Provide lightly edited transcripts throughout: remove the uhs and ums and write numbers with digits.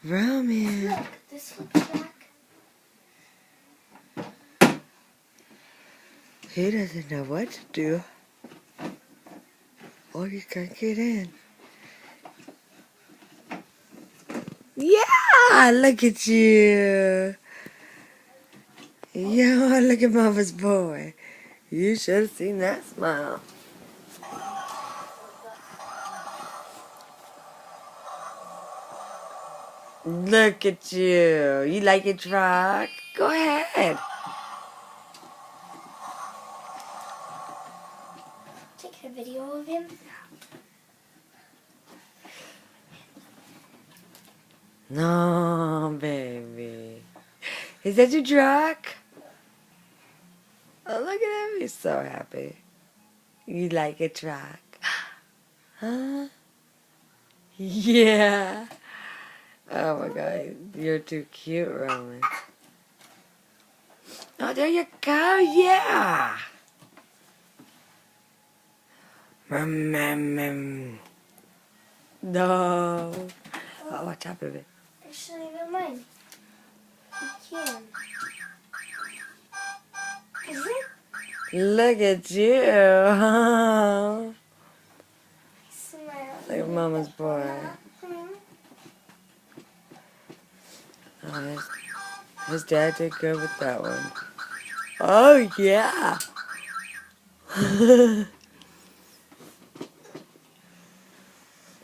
Roman. Look, this looks back. He doesn't know what to do. Oh, you can't get in. Yeah, look at you. Yeah, look at Mama's boy. You should have seen that smile. Look at you. You like your truck? Go ahead. Taking a video of him. No, baby. Is that your truck? Oh, look at him. He's so happy. You like a truck? Huh? Yeah. Oh my God. You're too cute, Roman. Oh, there you go. Yeah. No. Oh, watch out, baby. Actually, never mind. You can. Is it? Look at you. Smile. Look at Mama's boy. Hmm. Oh, his dad did good with that one. Oh, yeah.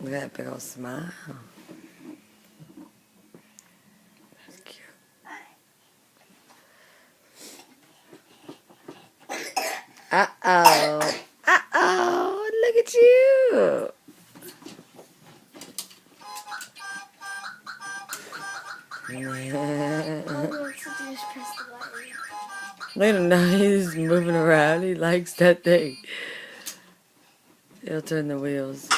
Look at that big old smile. That's cute. Uh-oh. Uh-oh. Look at you. All he wants to do is press the button. Look at him now. He's moving around. He likes that thing. He'll turn the wheels.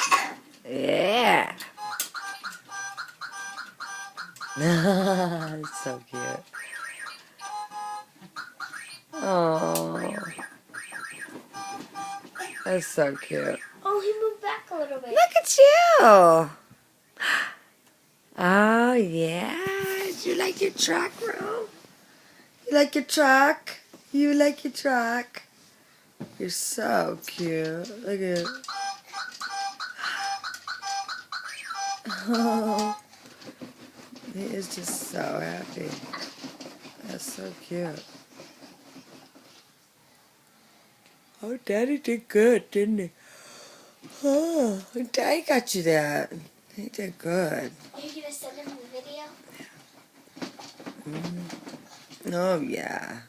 Yeah. It's so cute. Oh, that's so cute. Oh, he moved back a little bit. Look at you. Oh, yeah. You like your truck, bro? You like your truck? You like your truck? You're so cute. Look at it. Oh, he is just so happy. That's so cute. Oh, Daddy did good, didn't he? Oh, Daddy got you that. He did good. Are you gonna send him the video? Oh, yeah.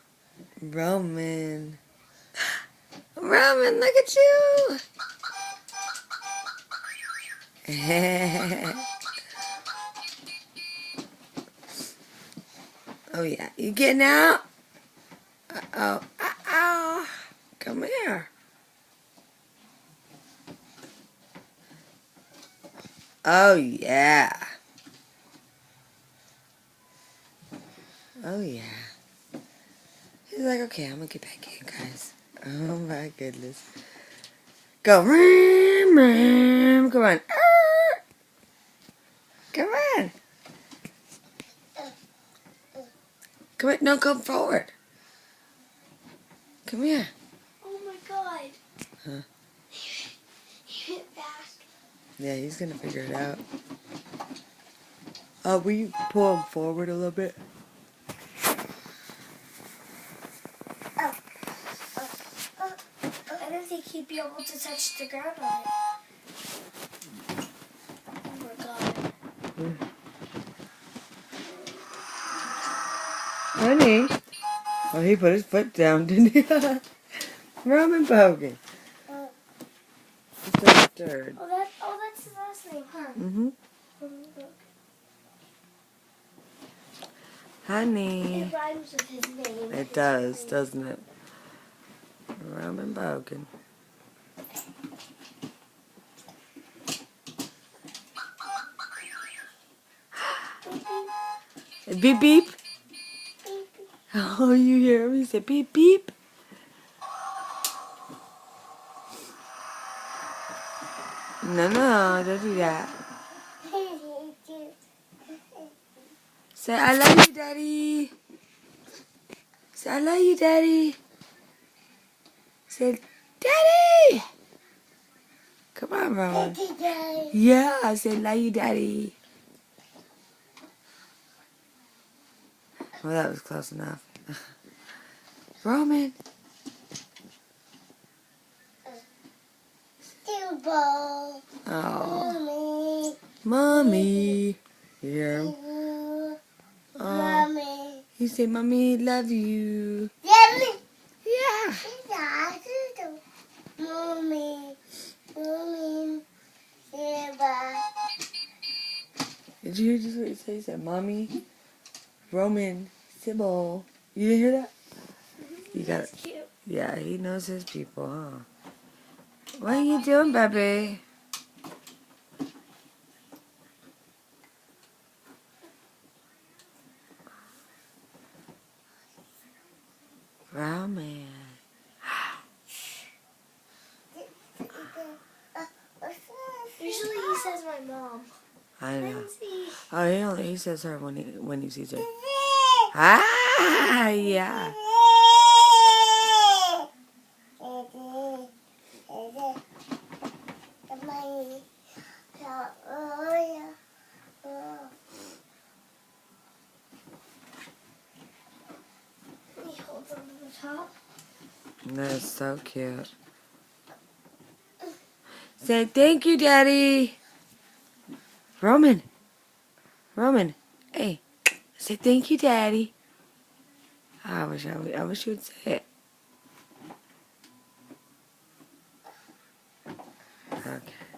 Roman. Roman, look at you. Oh, yeah. You getting out? Uh-oh. Uh-oh. Come here. Oh, yeah. Oh, yeah. He's like, okay, I'm going to get back in, guys. Oh, my goodness. Go. Come on. Come on. Come on. No, come forward. Come here. Oh my God. Huh? He went back. Yeah, he's going to figure it out. Will you pull him forward a little bit? I don't think he'd be able to touch the ground on it. Oh my God. Honey. Oh, he put his foot down, didn't he? Roman Bogan. He's so stirred. Oh, that's his last name, huh? Mm-hmm. Honey. It rhymes with his name. It does, doesn't it? Roman Bogan. Beep, beep. Oh, you hear him? He said beep, beep. No, don't do that. Say, I love you, Daddy. Say, I love you, Daddy. Say, Daddy. Come on, Roman. Yeah, I said, love you, Daddy. Well, that was close enough. Roman. Ball. Oh. Mommy. Yeah. Oh. Mommy. You say, Mommy, love you. Mommy. Yeah. Mommy. Mommy. Yeah. Did you hear just what you said? You said, Mommy, Roman, Sybil. You didn't hear that? You got it. Cute. Yeah, he knows his people, huh? What are you doing, baby? Roman. Usually he says my mom. I know. Lindsay. Oh, he says her when he sees her. Ah, yeah. He holds onto the top. That's so cute. Say thank you, Daddy. Roman. Roman. Hey. Say thank you, Daddy. I wish you would say it. Okay.